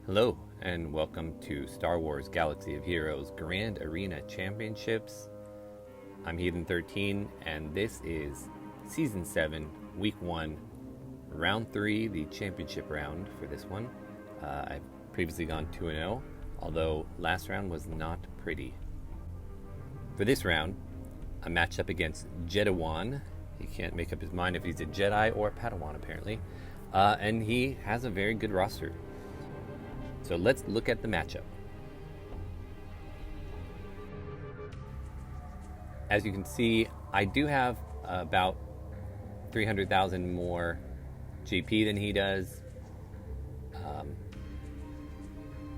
Hello, and welcome to Star Wars Galaxy of Heroes Grand Arena Championships. I'm Heathen13, and this is Season 7, Week 1, Round 3, the championship round for this one. I've previously gone 2-0, although last round was not pretty. For this round, a matchup against Jedawan. He can't make up his mind if he's a Jedi or a Padawan, apparently. And he has a very good roster. So let's look at the matchup. As you can see, I do have about 300,000 more GP than he does.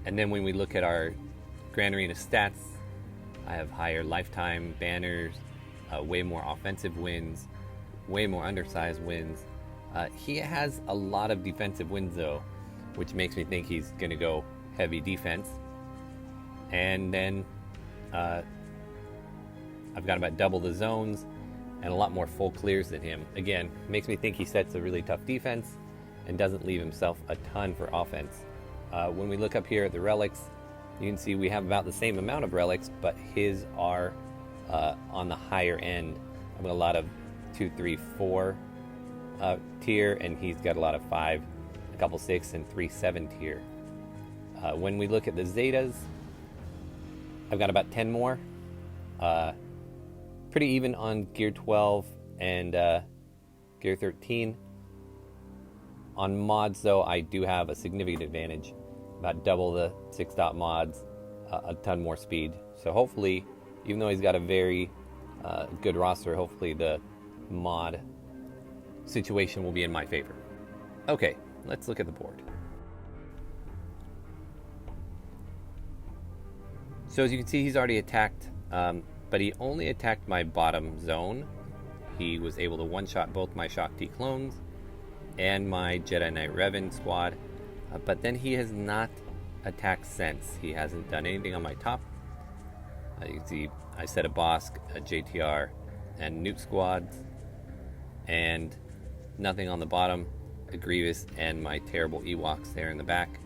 And then when we look at our Grand Arena stats, I have higher lifetime banners, way more offensive wins, way more undersized wins. He has a lot of defensive wins though, which makes me think he's going to go heavy defense. And then I've got about double the zones and a lot more full clears than him. Again, makes me think he sets a really tough defense and doesn't leave himself a ton for offense. When we look up here at the relics, you can see we have about the same amount of relics, but his are on the higher end. I've got a lot of 2, 3, 4 tier, and he's got a lot of 5, a couple 6, and 3, 7 tier. When we look at the Zetas, I've got about 10 more. Pretty even on Gear 12 and Gear 13. On mods, though, I do have a significant advantage. About double the 6-dot mods, a ton more speed. So hopefully, even though he's got a very good roster, hopefully the mod situation will be in my favor. Okay, let's look at the board. So as you can see, he's already attacked, but he only attacked my bottom zone. He was able to one-shot both my Shock T clones and my Jedi Knight Revan squad, but then he has not attacked since. He hasn't done anything on my top. You can see I set a Bosk, a JTR, and Newt squads, and nothing on the bottom, a Grievous and my terrible Ewoks there in the back.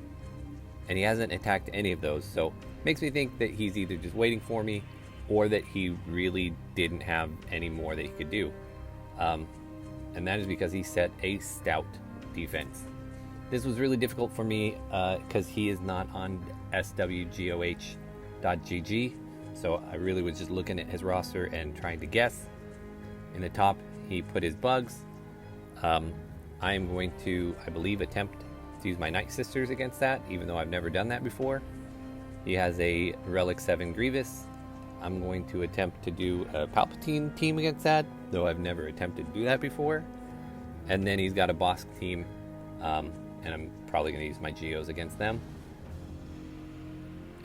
And he hasn't attacked any of those, so makes me think that he's either just waiting for me or that he really didn't have any more that he could do. And that is because he set a stout defense. This was really difficult for me because he is not on swgoh.gg, so I really was just looking at his roster and trying to guess. In the top, he put his bugs. I am going to, I believe, attempt to use my Night Sisters against that, even though I've never done that before. He has a Relic 7 Grievous. I'm going to attempt to do a Palpatine team against that, though I've never attempted to do that before. And then he's got a Bosk team, and I'm probably going to use my Geos against them.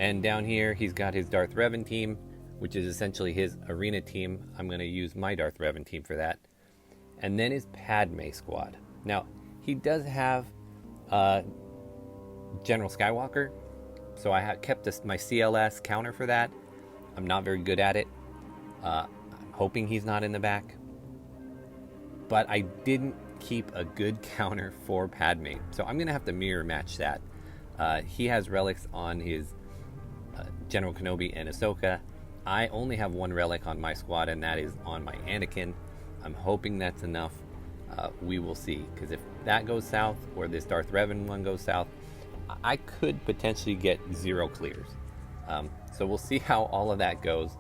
And down here, he's got his Darth Revan team, which is essentially his arena team. I'm going to use my Darth Revan team for that. And then his Padme squad. Now, he does have General Skywalker, so I kept my CLS counter for that. I'm not very good at it. I'm hoping he's not in the back. But I didn't keep a good counter for Padme, so I'm going to have to mirror match that. He has relics on his General Kenobi and Ahsoka. I only have one relic on my squad, and that is on my Anakin. I'm hoping that's enough. We will see, because if that goes south, or this Darth Revan one goes south, I could potentially get 0 clears. So we'll see how all of that goes.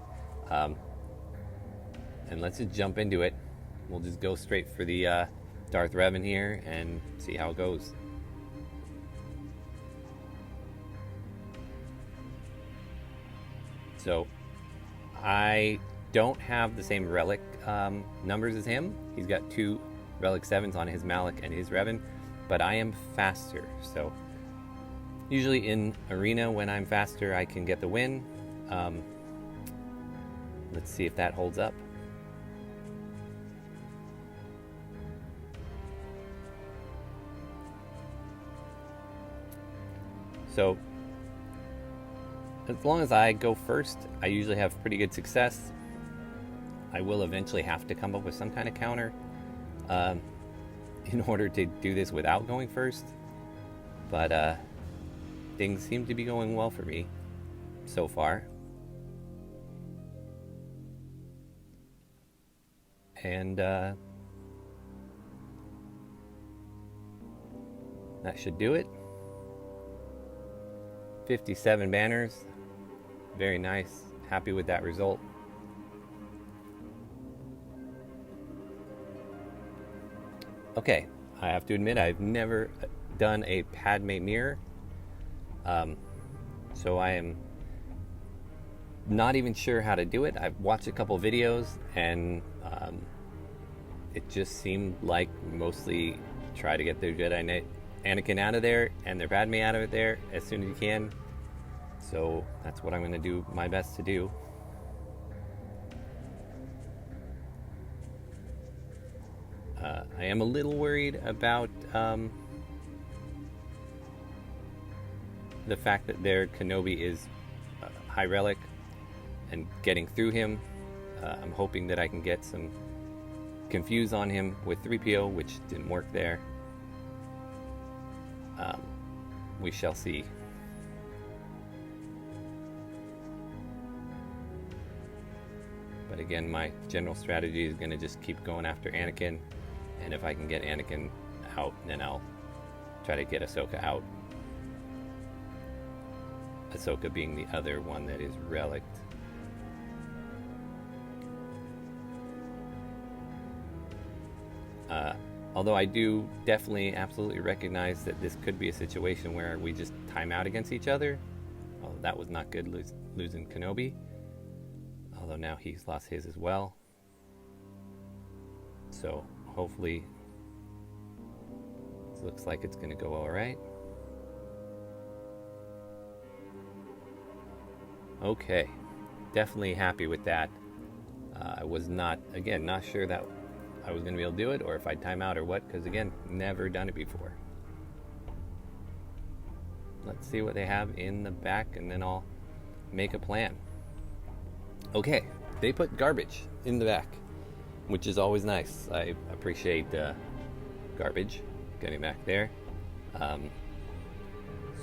And let's just jump into it. We'll just go straight for the Darth Revan here and see how it goes. So I don't have the same relic numbers as him. He's got 2 Relic 7s on his Malak and his Revan, but I am faster. So usually in arena, when I'm faster, I can get the win. Let's see if that holds up. So as long as I go first, I usually have pretty good success. I will eventually have to come up with some kind of counter in order to do this without going first. But things seem to be going well for me so far. And that should do it. 57 banners. Very nice. Happy with that result. Okay, I have to admit I've never done a Padme mirror. So I am not even sure how to do it. I've watched a couple videos and it just seemed like mostly try to get their Jedi Anakin out of there and their Padme out of there as soon as you can. So that's what I'm going to do my best to do. I am a little worried about the fact that their Kenobi is high relic and getting through him. I'm hoping that I can get some confuse on him with 3PO, which didn't work there. We shall see. But again, my general strategy is going to just keep going after Anakin, and if I can get Anakin out, then I'll try to get Ahsoka out. Ahsoka being the other one that is relicked. Although I do definitely absolutely recognize that this could be a situation where we just time out against each other. Oh, that was not good, losing Kenobi. Although now he's lost his as well. So hopefully it looks like it's going to go all right. Okay, definitely happy with that. I was not sure that I was going to be able to do it or if I'd time out or what, because again, never done it before. Let's see what they have in the back and then I'll make a plan. Okay, they put garbage in the back, which is always nice. I appreciate garbage getting back there.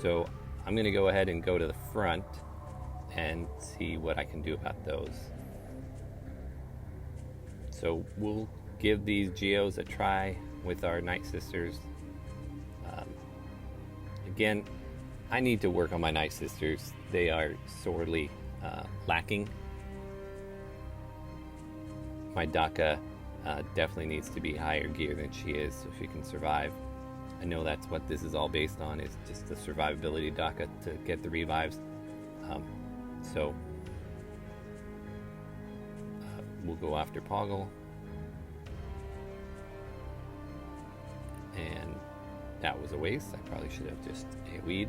So I'm going to go ahead and go to the front and see what I can do about those. So we'll give these Geos a try with our Night Sisters. Again, I need to work on my Night Sisters. They are sorely lacking. My Daka definitely needs to be higher gear than she is so she can survive. I know that's what this is all based on, is just the survivability Daka to get the revives. So we'll go after Poggle. And that was a waste. I probably should have just AoE'd.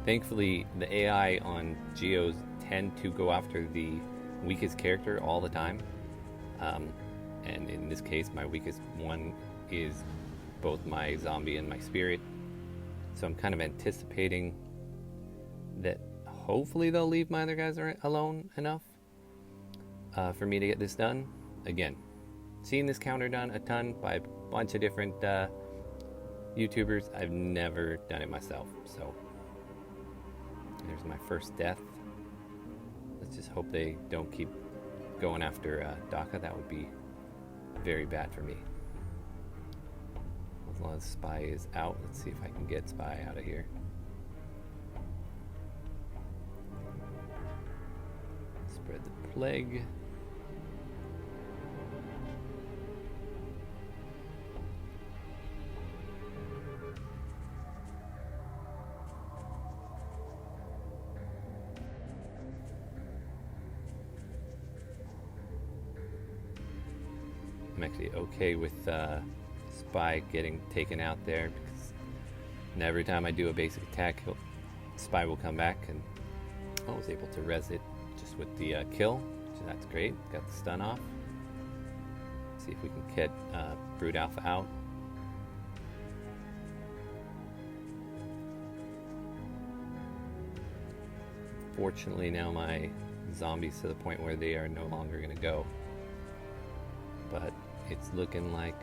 Thankfully, the AI on Geos tend to go after the weakest character all the time. And in this case, my weakest one is both my zombie and my spirit. So I'm kind of anticipating that hopefully they'll leave my other guys alone enough for me to get this done. Again, seen this counter done a ton by a bunch of different YouTubers. I've never done it myself. So there's my first death. Let's just hope they don't keep going after Daka. That would be very bad for me. As long as Spy is out, let's see if I can get Spy out of here. Spread the plague. I'm actually okay with Spy getting taken out there because every time I do a basic attack, Spy will come back, and I was able to res it just with the kill, so that's great. Got the stun off. See if we can get Brood Alpha out. Fortunately, now my zombies to the point where they are no longer going to go. But it's looking like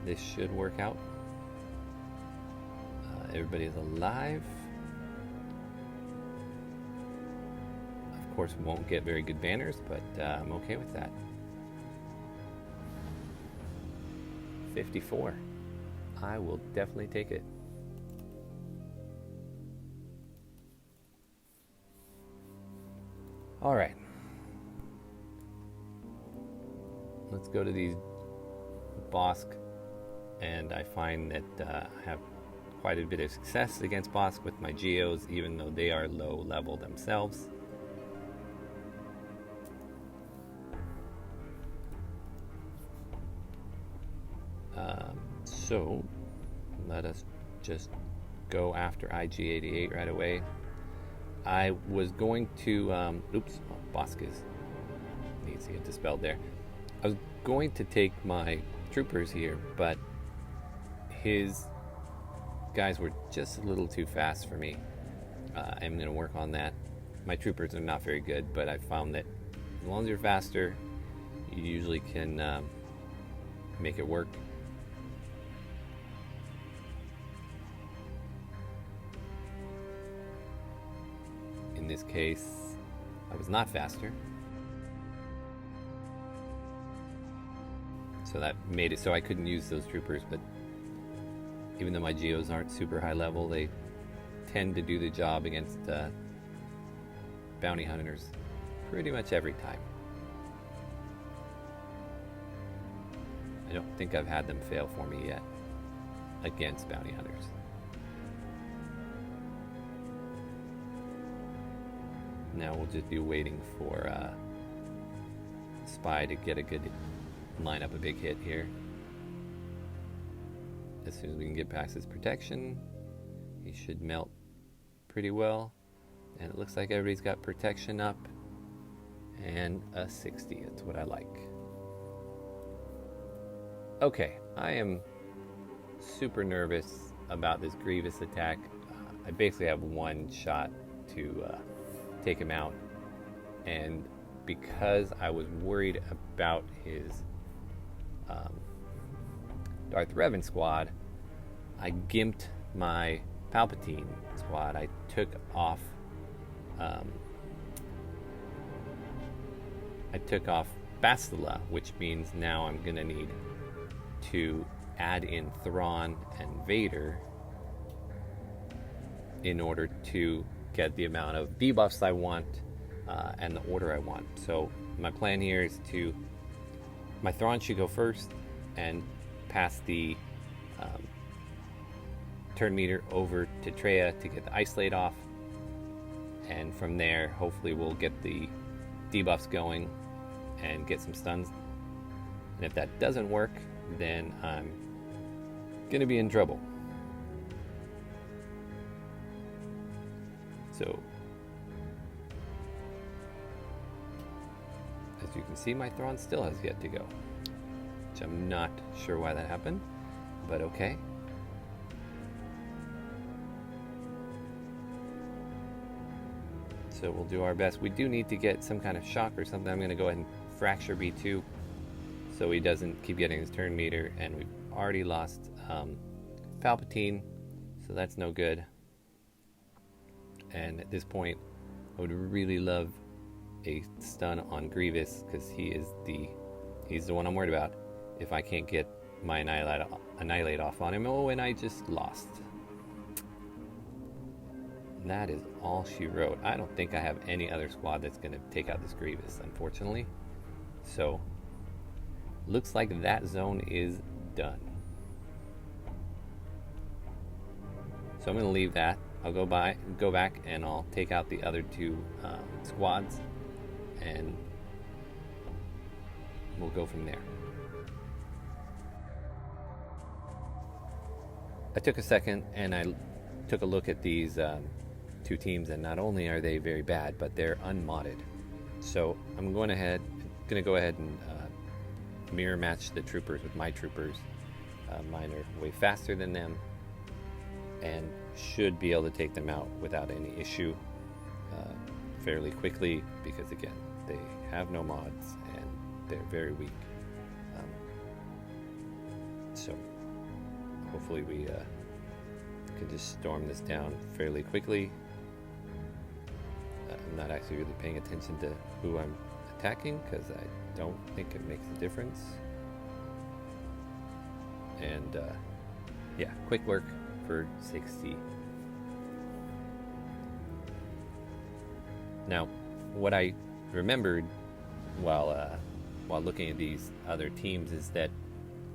this should work out. everybody's alive. Of course, won't get very good banners, but I'm okay with that. 54. I will definitely take it. All right. Let's go to these Bosk, and I find that I have quite a bit of success against Bosk with my Geos, even though they are low level themselves. So let us just go after IG-88 right away. I was going to, Bosk needs to get dispelled there. I was going to take my troopers here, but his guys were just a little too fast for me. I'm going to work on that. My troopers are not very good, but I found that as long as you're faster, you usually can make it work. In this case, I was not faster. So that made it so I couldn't use those troopers, but even though my Geos aren't super high level, they tend to do the job against bounty hunters pretty much every time. I don't think I've had them fail for me yet against bounty hunters. Now we'll just be waiting for Spy to get a good line up a big hit here. As soon as we can get past his protection, he should melt pretty well. And it looks like everybody's got protection up and a 60. That's what I like. Okay, I am super nervous about this Grievous attack. I basically have one shot to take him out, and because I was worried about his Darth Revan squad, I gimped my Palpatine squad. I took off Bastila, which means now I'm gonna need to add in Thrawn and Vader in order to get the amount of debuffs I want and the order I want. So my plan here is my Thrawn should go first and pass the turn meter over to Traya to get the Ice Blade off, and from there hopefully we'll get the debuffs going and get some stuns. And if that doesn't work, then I'm gonna be in trouble. So, as you can see, my Thrawn still has yet to go, which I'm not sure why that happened, but okay. So we'll do our best. We do need to get some kind of shock or something. I'm going to go ahead and fracture B2 so he doesn't keep getting his turn meter, and we've already lost Palpatine, so that's no good. And at this point, I would really love a stun on Grievous, because he's the one I'm worried about. If I can't get my Annihilate off on him, and I just lost. And that is all she wrote. I don't think I have any other squad that's going to take out this Grievous, unfortunately. So, looks like that zone is done. So I'm going to leave that. I'll go back and I'll take out the other two squads, and we'll go from there. I took a second and I took a look at these two teams, and not only are they very bad, but they're unmodded. So I'm going to go ahead and mirror match the troopers with my troopers. Mine are way faster than them, and should be able to take them out without any issue fairly quickly, because again, they have no mods and they're very weak. So hopefully we can just storm this down fairly quickly. I'm not actually really paying attention to who I'm attacking because I don't think it makes a difference. And yeah, quick work for 60. Now, what I remembered while looking at these other teams is that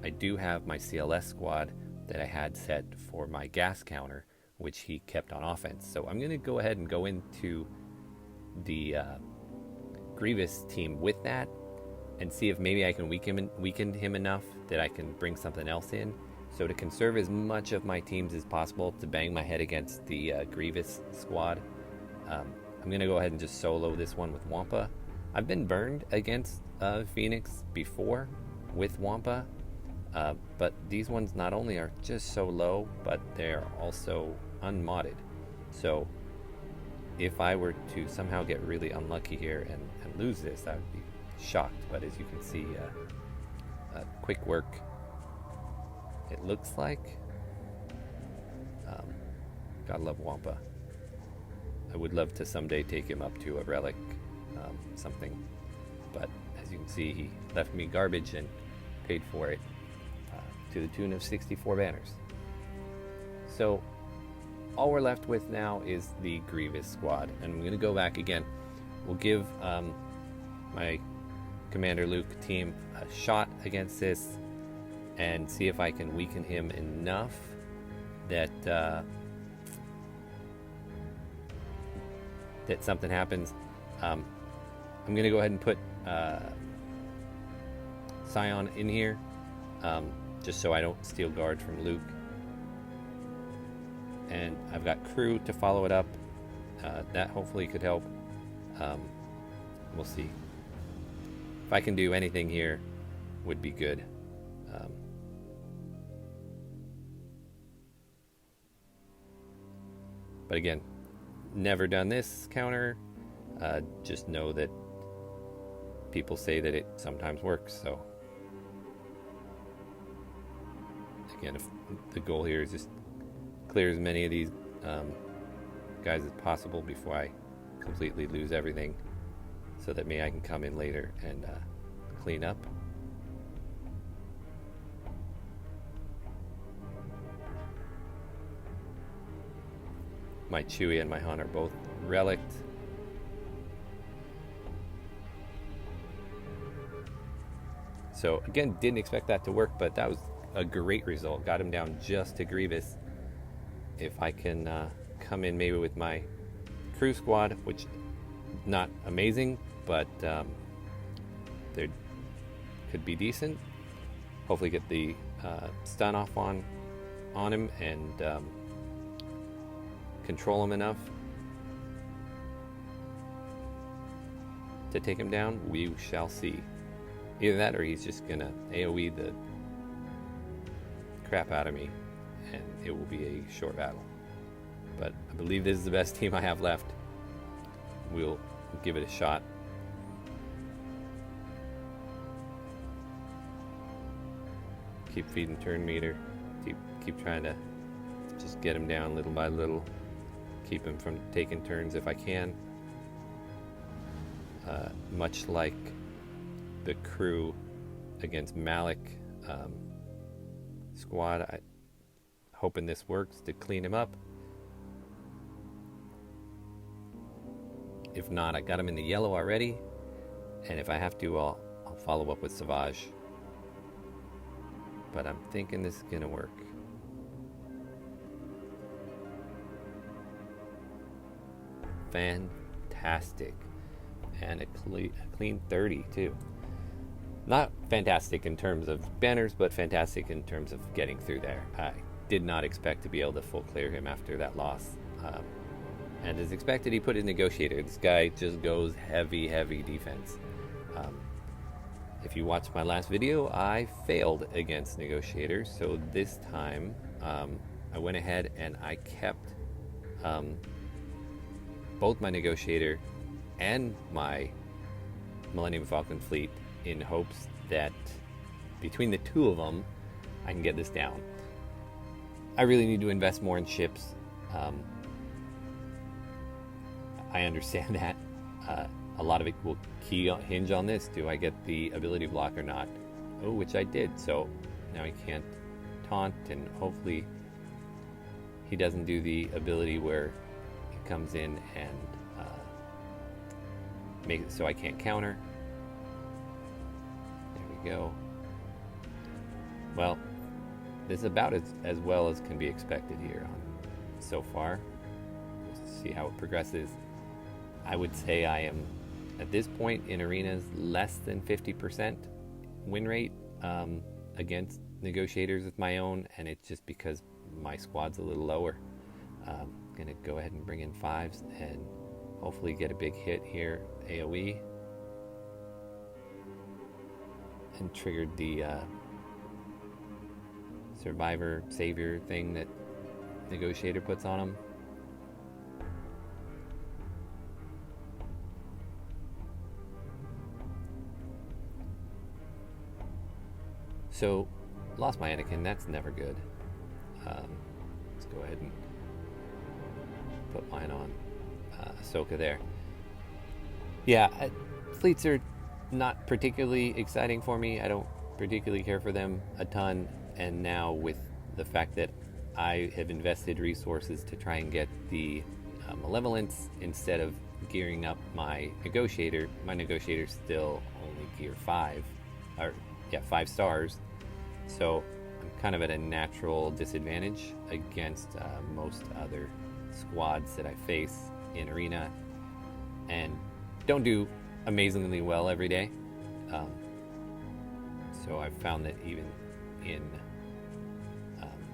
I do have my CLS squad that I had set for my gas counter, which he kept on offense. So I'm going to go ahead and go into the Grievous team with that and see if maybe I can weaken him enough that I can bring something else in. So to conserve as much of my teams as possible to bang my head against the Grievous squad, I'm going to go ahead and just solo this one with Wampa. I've been burned against Phoenix before with Wampa, but these ones not only are just so low, but they're also unmodded. So if I were to somehow get really unlucky here and lose this, I would be shocked. But as you can see, quick work, it looks like. Gotta love Wampa. I would love to someday take him up to a relic, something, but as you can see, he left me garbage and paid for it to the tune of 64 banners. So all we're left with now is the Grievous squad, and I'm going to go back again. We'll give my Commander Luke team a shot against this and see if I can weaken him enough that that something happens. I'm going to go ahead and put Scion in here, just so I don't steal guard from Luke. And I've got crew to follow it up. That hopefully could help. We'll see. If I can do anything here, would be good. But again, never done this counter. Just know that people say that it sometimes works. So again, if the goal here is just clear as many of these guys as possible before I completely lose everything, so that maybe I can come in later and clean up. My Chewie and my Han are both relicked. So again, didn't expect that to work, but that was a great result. Got him down just to Grievous. If I can come in maybe with my crew squad, which not amazing, but they could be decent. Hopefully get the stun off on him and control him enough to take him down. We shall see. Either that or he's just gonna AoE the crap out of me and it will be a short battle. But I believe this is the best team I have left. We'll give it a shot. Keep feeding turn meter. Keep trying to just get him down little by little. Keep him from taking turns if I can. Much like the crew against Malik squad, I hoping this works to clean him up. If not, I got him in the yellow already, and if I have to, I'll follow up with Savage. But I'm thinking this is gonna work. Fantastic. And a clean 30 too. Not fantastic in terms of banners, but fantastic in terms of getting through there. I did not expect to be able to full clear him after that loss. And as expected, he put his Negotiator. This guy just goes heavy defense. If you watched my last video, I failed against Negotiators. So this time, I went ahead and I kept both my Negotiator and my Millennium Falcon fleet in hopes that between the two of them, I can get this down. I really need to invest more in ships. I understand that. A lot of it will hinge on this. Do I get the ability block or not? Oh, which I did. So now he can't taunt, and hopefully he doesn't do the ability where it comes in and make it so I can't counter. There we go. Well, this is about as well as can be expected here so far. Let's see how it progresses. I would say I am, at this point in arenas, less than 50% win rate against negotiators with my own, and it's just because my squad's a little lower. I'm going to go ahead and bring in 5s and hopefully get a big hit here, AoE. And triggered the survivor savior thing that negotiator puts on him. So, lost my Anakin, that's never good. Let's go ahead and put mine on Ahsoka there. Yeah, fleets are not particularly exciting for me. I don't particularly care for them a ton, and now with the fact that I have invested resources to try and get the malevolence instead of gearing up my negotiator's still only gear 5 stars. So I'm kind of at a natural disadvantage against most other squads that I face in arena, and don't do amazingly well every day. So I've found that even in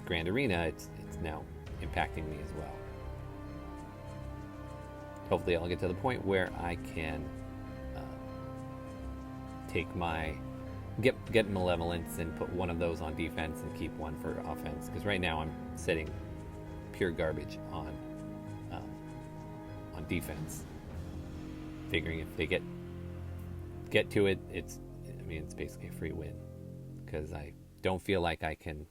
Grand Arena, it's now impacting me as well. Hopefully I'll get to the point where I can take get malevolence and put one of those on defense and keep one for offense, because right now I'm setting pure garbage on defense, figuring if they get to it, it's basically a free win, because I don't feel like I can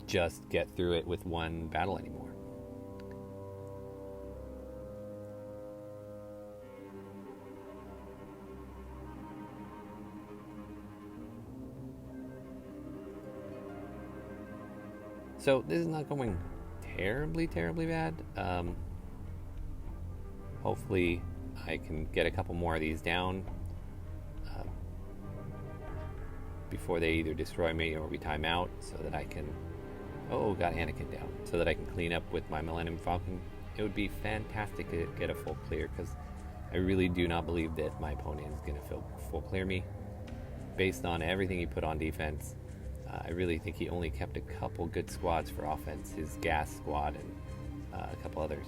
just get through it with one battle anymore. So this is not going terribly bad. Hopefully I can get a couple more of these down before they either destroy me or we time out, so that I can... Oh, got Anakin down. So that I can clean up with my Millennium Falcon. It would be fantastic to get a full clear, because I really do not believe that my opponent is going to full clear me. Based on everything he put on defense, I really think he only kept a couple good squads for offense, his gas squad and a couple others.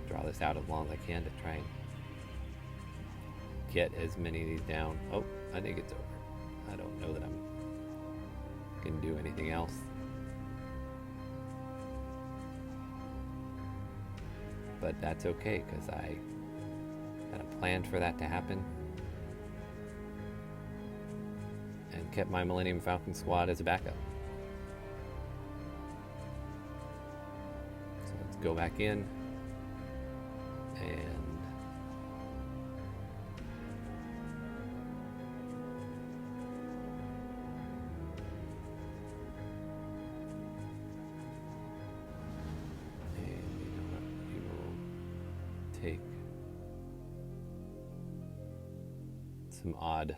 Draw this out as long as I can to try and get as many of these down. Oh, I think it's over. I don't know that I'm going to do anything else. But that's okay, because I had a plan for that to happen. And kept my Millennium Falcon squad as a backup. So let's go back in. And we will take some odd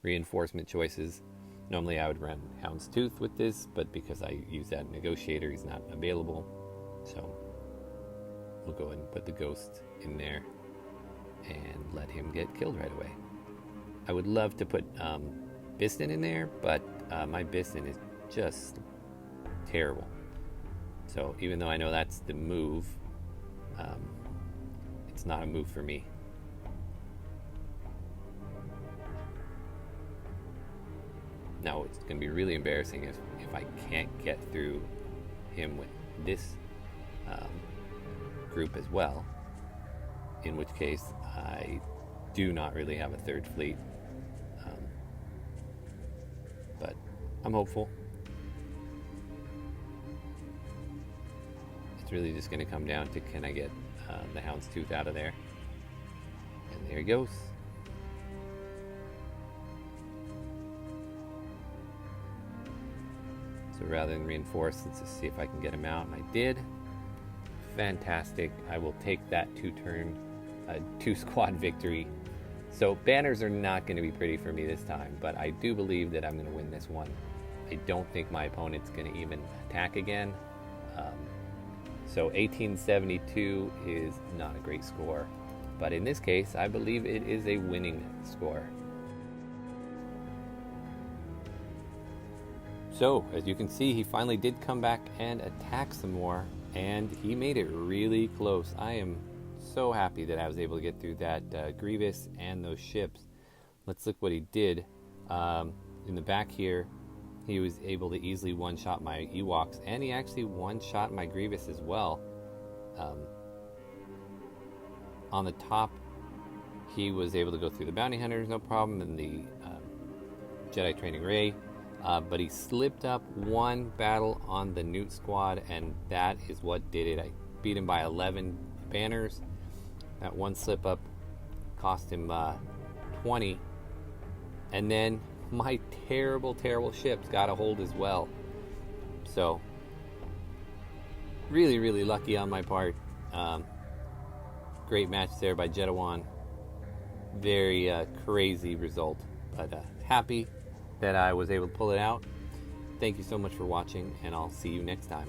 reinforcement choices. Normally I would run Houndstooth with this, but because I use that negotiator, he's not available. So we'll go ahead and put the Ghost in there and let him get killed right away. I would love to put Biston in there, but my Biston is just terrible. So even though I know that's the move, it's not a move for me. Now it's going to be really embarrassing if I can't get through him with this group as well, in which case I do not really have a third fleet. But I'm hopeful. it's really just going to come down to, can I get the houndstooth out of there? And there he goes. So rather than reinforce, let's just see if I can get him out, and I did. Fantastic. I will take that two squad victory. So banners are not going to be pretty for me this time, but I do believe that I'm going to win this one. I don't think my opponent's going to even attack again. So 1872 is not a great score, but in this case, I believe it is a winning score. So, as you can see, he finally did come back and attack some more, and he made it really close. I am so happy that I was able to get through that Grievous and those ships. Let's look what he did. In the back here, he was able to easily one-shot my Ewoks, and he actually one-shot my Grievous as well. On the top, he was able to go through the Bounty Hunters, no problem, and the Jedi Training Ray. But he slipped up one battle on the Newt squad, and that is what did it. I beat him by 11 banners. That one slip up cost him 20. And then my terrible ships got a hold as well. So, really lucky on my part. Great match there by Jetawan. Very crazy result, but happy that I was able to pull it out. Thank you so much for watching, and I'll see you next time.